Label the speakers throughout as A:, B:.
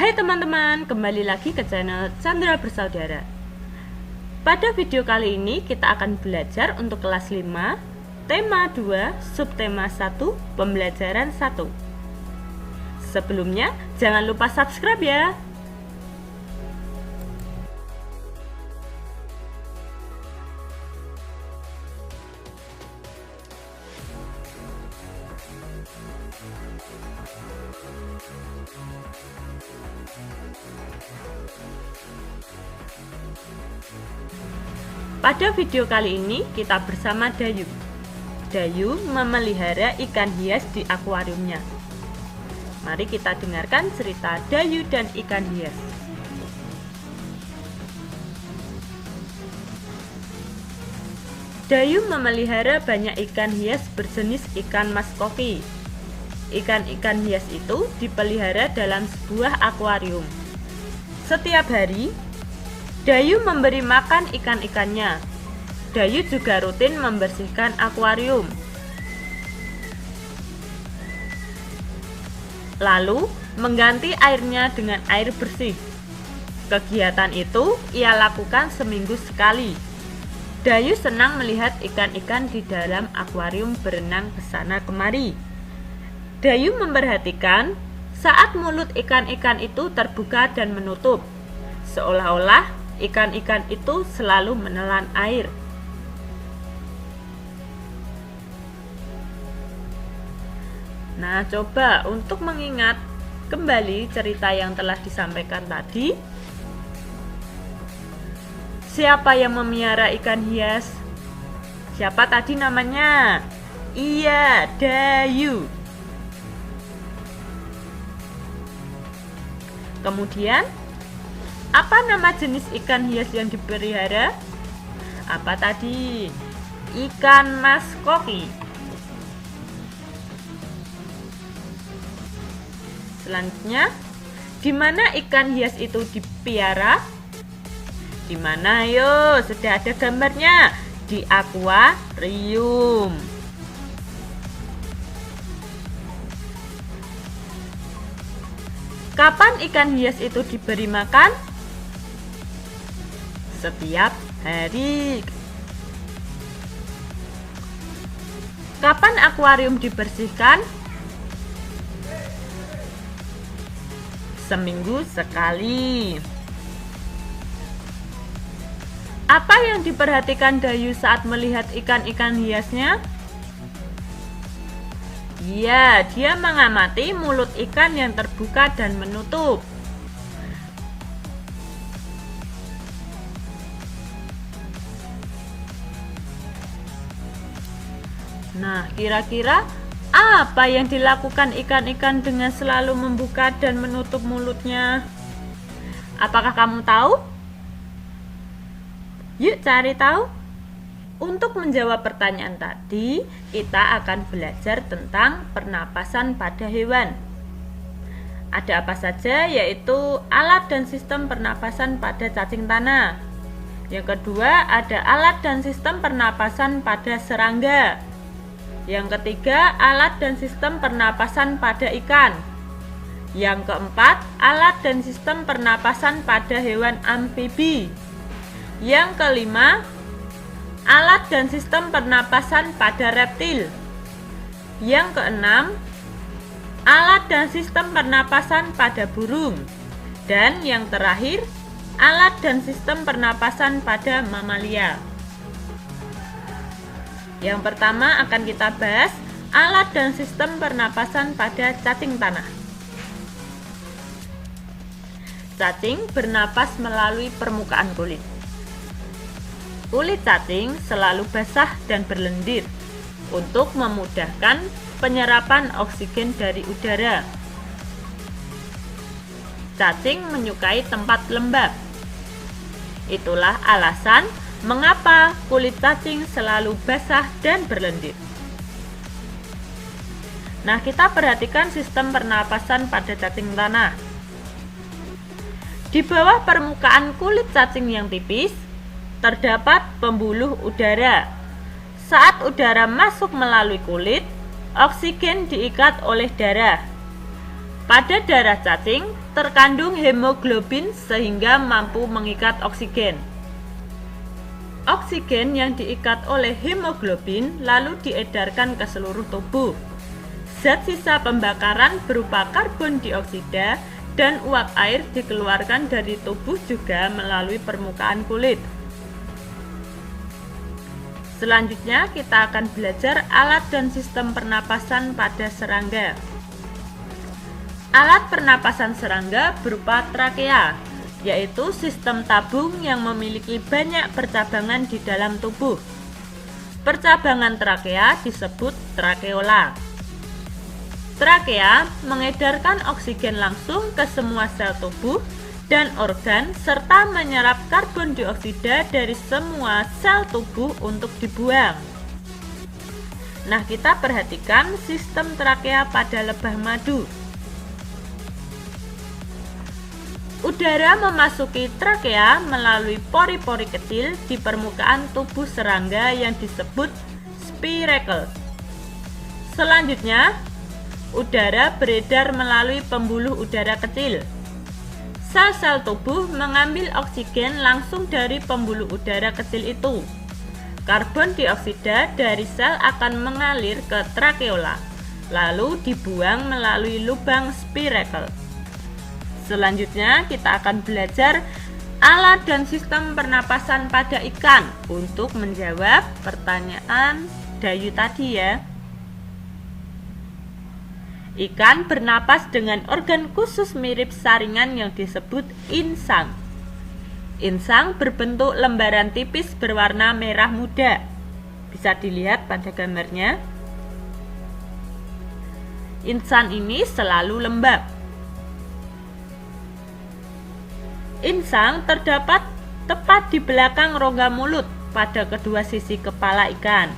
A: Hai teman-teman, kembali lagi ke channel Chandra Bersaudara. Pada video kali ini kita akan belajar untuk kelas 5, tema 2, subtema 1, pembelajaran 1. Sebelumnya, jangan lupa subscribe ya. Pada video kali ini kita bersama Dayu. Dayu memelihara ikan hias di akuariumnya. Mari kita dengarkan cerita Dayu dan ikan hias. Dayu memelihara banyak ikan hias berjenis ikan mas koki. Ikan-ikan hias itu dipelihara dalam sebuah akuarium. Setiap hari Dayu memberi makan ikan-ikannya. Dayu juga rutin membersihkan akuarium. Lalu, mengganti airnya dengan air bersih. Kegiatan itu ia lakukan seminggu sekali. Dayu senang melihat ikan-ikan di dalam akuarium berenang ke sana kemari. Dayu memperhatikan saat mulut ikan-ikan itu terbuka dan menutup, seolah-olah ikan-ikan itu selalu menelan air. Nah, coba untuk mengingat kembali cerita yang telah disampaikan tadi. Siapa yang memelihara ikan hias? Siapa tadi namanya? Iya, Dayu. Kemudian, apa nama jenis ikan hias yang dipelihara? Apa tadi? Ikan mas koki. Selanjutnya, di mana ikan hias itu dipiara? Di mana? Yo, sudah ada gambarnya. Di akuarium. Kapan ikan hias itu diberi makan? Setiap hari. Kapan akuarium dibersihkan? Seminggu sekali. Apa yang diperhatikan Dayu saat melihat ikan-ikan hiasnya? Ya, dia mengamati mulut ikan yang terbuka dan menutup. Nah, kira-kira apa yang dilakukan ikan-ikan dengan selalu membuka dan menutup mulutnya? Apakah kamu tahu? Yuk cari tahu. Untuk menjawab pertanyaan tadi, kita akan belajar tentang pernapasan pada hewan. Ada apa saja, yaitu alat dan sistem pernapasan pada cacing tanah. Yang kedua, ada alat dan sistem pernapasan pada serangga. Yang ketiga, alat dan sistem pernapasan pada ikan. Yang keempat, alat dan sistem pernapasan pada hewan amfibi. Yang kelima, alat dan sistem pernapasan pada reptil. Yang keenam, alat dan sistem pernapasan pada burung. Dan yang terakhir, alat dan sistem pernapasan pada mamalia. Yang pertama akan kita bahas alat dan sistem pernapasan pada cacing tanah. Cacing bernapas melalui permukaan kulit. Kulit cacing selalu basah dan berlendir untuk memudahkan penyerapan oksigen dari udara. Cacing menyukai tempat lembab. Itulah alasan mengapa kulit cacing selalu basah dan berlendir. Nah, kita perhatikan sistem pernapasan pada cacing tanah. Di bawah permukaan kulit cacing yang tipis, terdapat pembuluh udara. Saat udara masuk melalui kulit, oksigen diikat oleh darah. Pada darah cacing terkandung hemoglobin sehingga mampu mengikat oksigen. Oksigen yang diikat oleh hemoglobin lalu diedarkan ke seluruh tubuh. Zat sisa pembakaran berupa karbon dioksida dan uap air dikeluarkan dari tubuh juga melalui permukaan kulit. Selanjutnya kita akan belajar alat dan sistem pernapasan pada serangga. Alat pernapasan serangga berupa trakea, yaitu sistem tabung yang memiliki banyak percabangan di dalam tubuh. Percabangan trakea disebut trakeola. Trakea mengedarkan oksigen langsung ke semua sel tubuh dan organ serta menyerap karbon dioksida dari semua sel tubuh untuk dibuang. Nah, kita perhatikan sistem trakea pada lebah madu. Udara memasuki trakea melalui pori-pori kecil di permukaan tubuh serangga yang disebut spiracle. Selanjutnya, udara beredar melalui pembuluh udara kecil. Sel-sel tubuh mengambil oksigen langsung dari pembuluh udara kecil itu. Karbon dioksida dari sel akan mengalir ke trakeola, lalu dibuang melalui lubang spiracle. Selanjutnya kita akan belajar alat dan sistem pernapasan pada ikan untuk menjawab pertanyaan Dayu tadi ya. Ikan bernapas dengan organ khusus mirip saringan yang disebut insang. Insang berbentuk lembaran tipis berwarna merah muda. Bisa dilihat pada gambarnya. Insang ini selalu lembab. Insang terdapat tepat di belakang rongga mulut pada kedua sisi kepala ikan.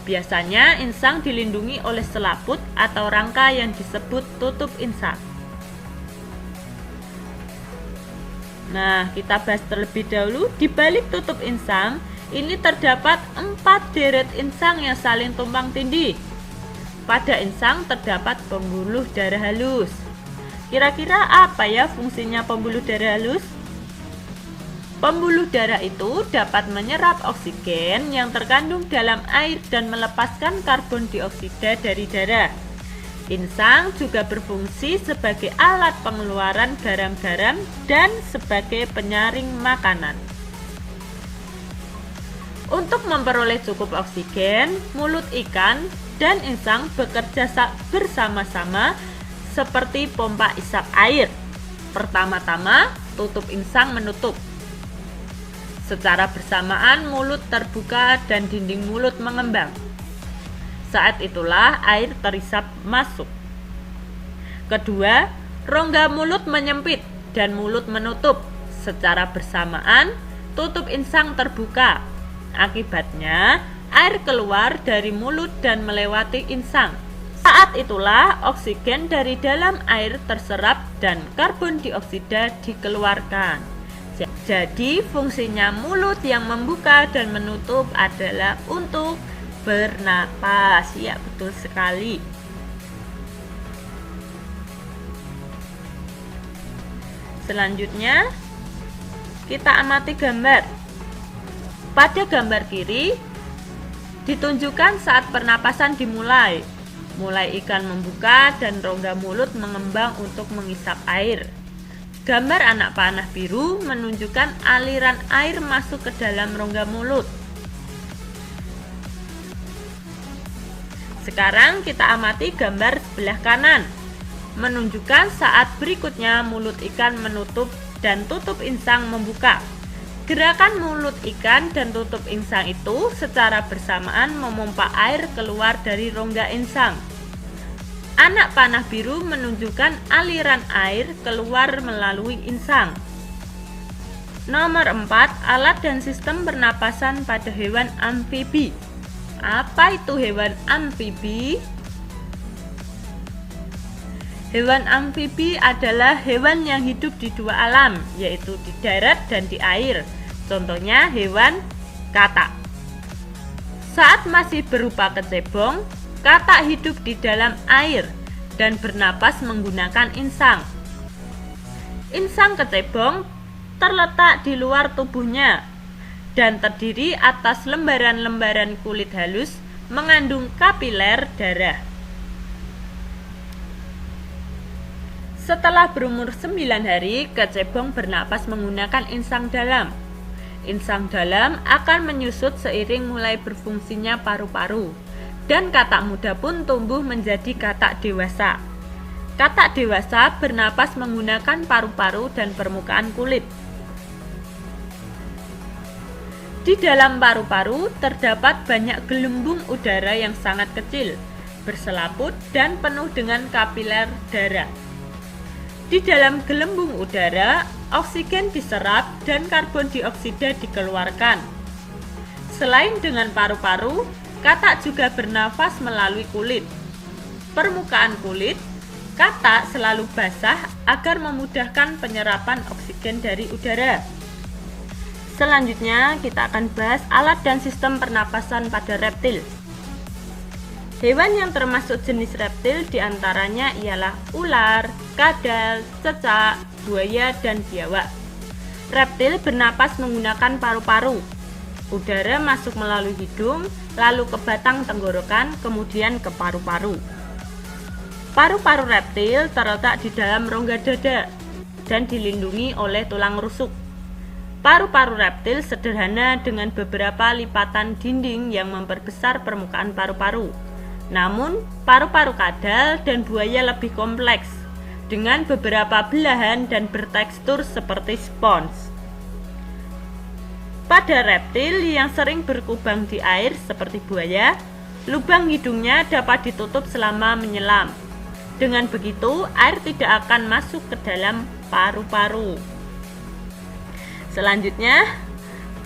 A: Biasanya insang dilindungi oleh selaput atau rangka yang disebut tutup insang. Nah, kita bahas terlebih dahulu. Di balik tutup insang, ini terdapat 4 deret insang yang saling tumpang tindih. Pada insang terdapat pembuluh darah halus. Kira-kira apa ya fungsinya pembuluh darah halus? Pembuluh darah itu dapat menyerap oksigen yang terkandung dalam air dan melepaskan karbon dioksida dari darah. Insang juga berfungsi sebagai alat pengeluaran garam-garam dan sebagai penyaring makanan. Untuk memperoleh cukup oksigen, mulut ikan dan insang bekerja bersama-sama seperti pompa isap air. Pertama-tama, tutup insang menutup. Secara bersamaan mulut terbuka dan dinding mulut mengembang. Saat itulah air terisap masuk. Kedua, rongga mulut menyempit dan mulut menutup. Secara bersamaan, tutup insang terbuka. Akibatnya, air keluar dari mulut dan melewati insang. Saat itulah oksigen dari dalam air terserap dan karbon dioksida dikeluarkan. Jadi fungsinya mulut yang membuka dan menutup adalah untuk bernapas. Ya, betul sekali. Selanjutnya kita amati gambar. Pada gambar kiri ditunjukkan saat pernapasan dimulai. Mulai ikan membuka dan rongga mulut mengembang untuk mengisap air. Gambar anak panah biru menunjukkan aliran air masuk ke dalam rongga mulut. Sekarang kita amati gambar sebelah kanan. Menunjukkan saat berikutnya mulut ikan menutup dan tutup insang membuka. Gerakan mulut ikan dan tutup insang itu secara bersamaan memompa air keluar dari rongga insang. Anak panah biru menunjukkan aliran air keluar melalui insang. Nomor 4, alat dan sistem pernapasan pada hewan amfibi. Apa itu hewan amfibi? Hewan amfibi adalah hewan yang hidup di dua alam, yaitu di darat dan di air. Contohnya hewan katak. Saat masih berupa kecebong, katak hidup di dalam air dan bernapas menggunakan insang. Insang kecebong terletak di luar tubuhnya dan terdiri atas lembaran-lembaran kulit halus mengandung kapiler darah. Setelah berumur 9 hari, kecebong bernapas menggunakan insang dalam. Insang dalam akan menyusut seiring mulai berfungsinya paru-paru, dan katak muda pun tumbuh menjadi katak dewasa. Katak dewasa bernapas menggunakan paru-paru dan permukaan kulit. Di dalam paru-paru terdapat banyak gelembung udara yang sangat kecil, berselaput dan penuh dengan kapiler darah. Di dalam gelembung udara, oksigen diserap dan karbon dioksida dikeluarkan. Selain dengan paru-paru, katak juga bernafas melalui kulit. Permukaan kulit, katak selalu basah agar memudahkan penyerapan oksigen dari udara. Selanjutnya, kita akan bahas alat dan sistem pernapasan pada reptil. Hewan yang termasuk jenis reptil diantaranya ialah ular, kadal, cecak, buaya, dan biawak. Reptil bernapas menggunakan paru-paru. Udara masuk melalui hidung, lalu ke batang tenggorokan, kemudian ke paru-paru. Paru-paru reptil terletak di dalam rongga dada dan dilindungi oleh tulang rusuk. Paru-paru reptil sederhana dengan beberapa lipatan dinding yang memperbesar permukaan paru-paru. Namun, paru-paru kadal dan buaya lebih kompleks, dengan beberapa belahan dan bertekstur seperti spons. Pada reptil yang sering berkubang di air seperti buaya, lubang hidungnya dapat ditutup selama menyelam. Dengan begitu, air tidak akan masuk ke dalam paru-paru. Selanjutnya,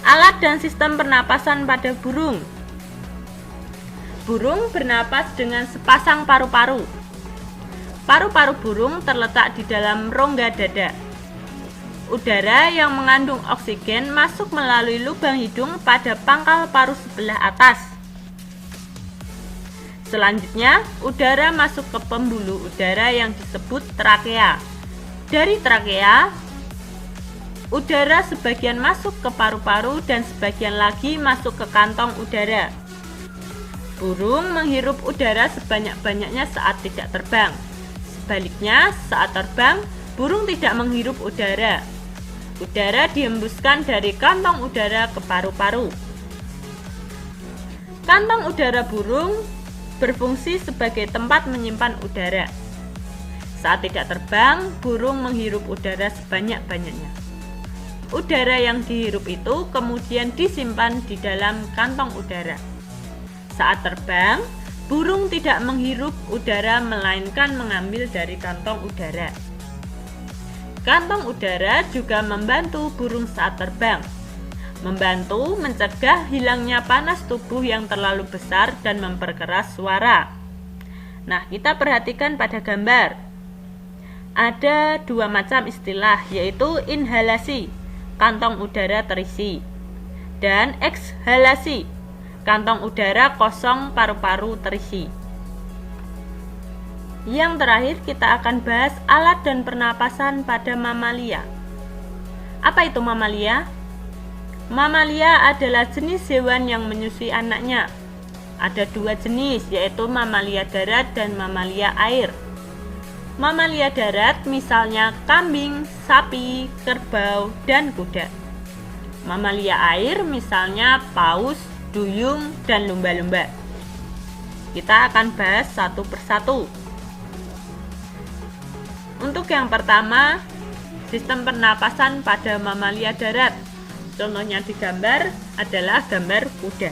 A: alat dan sistem pernapasan pada burung. Burung bernapas dengan sepasang paru-paru. Paru-paru burung terletak di dalam rongga dada. Udara yang mengandung oksigen masuk melalui lubang hidung pada pangkal paru sebelah atas. Selanjutnya, udara masuk ke pembuluh udara yang disebut trakea. Dari trakea, udara sebagian masuk ke paru-paru dan sebagian lagi masuk ke kantong udara. Burung menghirup udara sebanyak-banyaknya saat tidak terbang. Sebaliknya, saat terbang, burung tidak menghirup udara. Udara dihembuskan dari kantong udara ke paru-paru. Kantong udara burung berfungsi sebagai tempat menyimpan udara. Saat tidak terbang, burung menghirup udara sebanyak-banyaknya. Udara yang dihirup itu kemudian disimpan di dalam kantong udara. Saat terbang, burung tidak menghirup udara melainkan mengambil dari kantong udara. Kantong udara juga membantu burung saat terbang, membantu mencegah hilangnya panas tubuh yang terlalu besar dan memperkeras suara. Nah, kita perhatikan pada gambar. Ada dua macam istilah, yaitu inhalasi, kantong udara terisi, dan ekshalasi, kantong udara kosong paru-paru terisi. Yang terakhir kita akan bahas alat dan pernapasan pada mamalia. Apa itu mamalia? Mamalia adalah jenis hewan yang menyusui anaknya. Ada dua jenis, yaitu mamalia darat dan mamalia air. Mamalia darat misalnya kambing, sapi, kerbau, dan kuda. Mamalia air misalnya paus, duyung, dan lumba-lumba. Kita akan bahas satu persatu. Untuk yang pertama, sistem pernapasan pada mamalia darat. Contohnya di gambar adalah gambar kuda.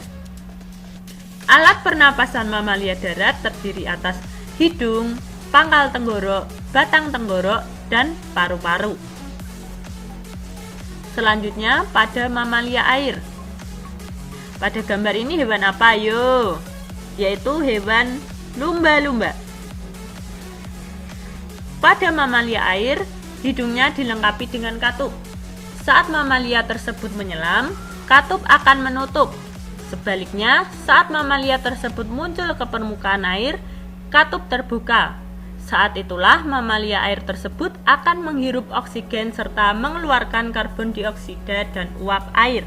A: Alat pernapasan mamalia darat terdiri atas hidung, pangkal tenggorok, batang tenggorok, dan paru-paru. Selanjutnya pada mamalia air. Pada gambar ini hewan apa yo? Yaitu hewan lumba-lumba. Pada mamalia air, hidungnya dilengkapi dengan katup. Saat mamalia tersebut menyelam, katup akan menutup. Sebaliknya, saat mamalia tersebut muncul ke permukaan air, katup terbuka. Saat itulah mamalia air tersebut akan menghirup oksigen serta mengeluarkan karbon dioksida dan uap air.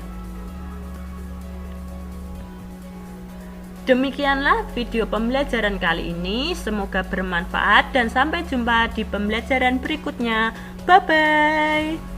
A: Demikianlah video pembelajaran kali ini, semoga bermanfaat dan sampai jumpa di pembelajaran berikutnya. Bye-bye.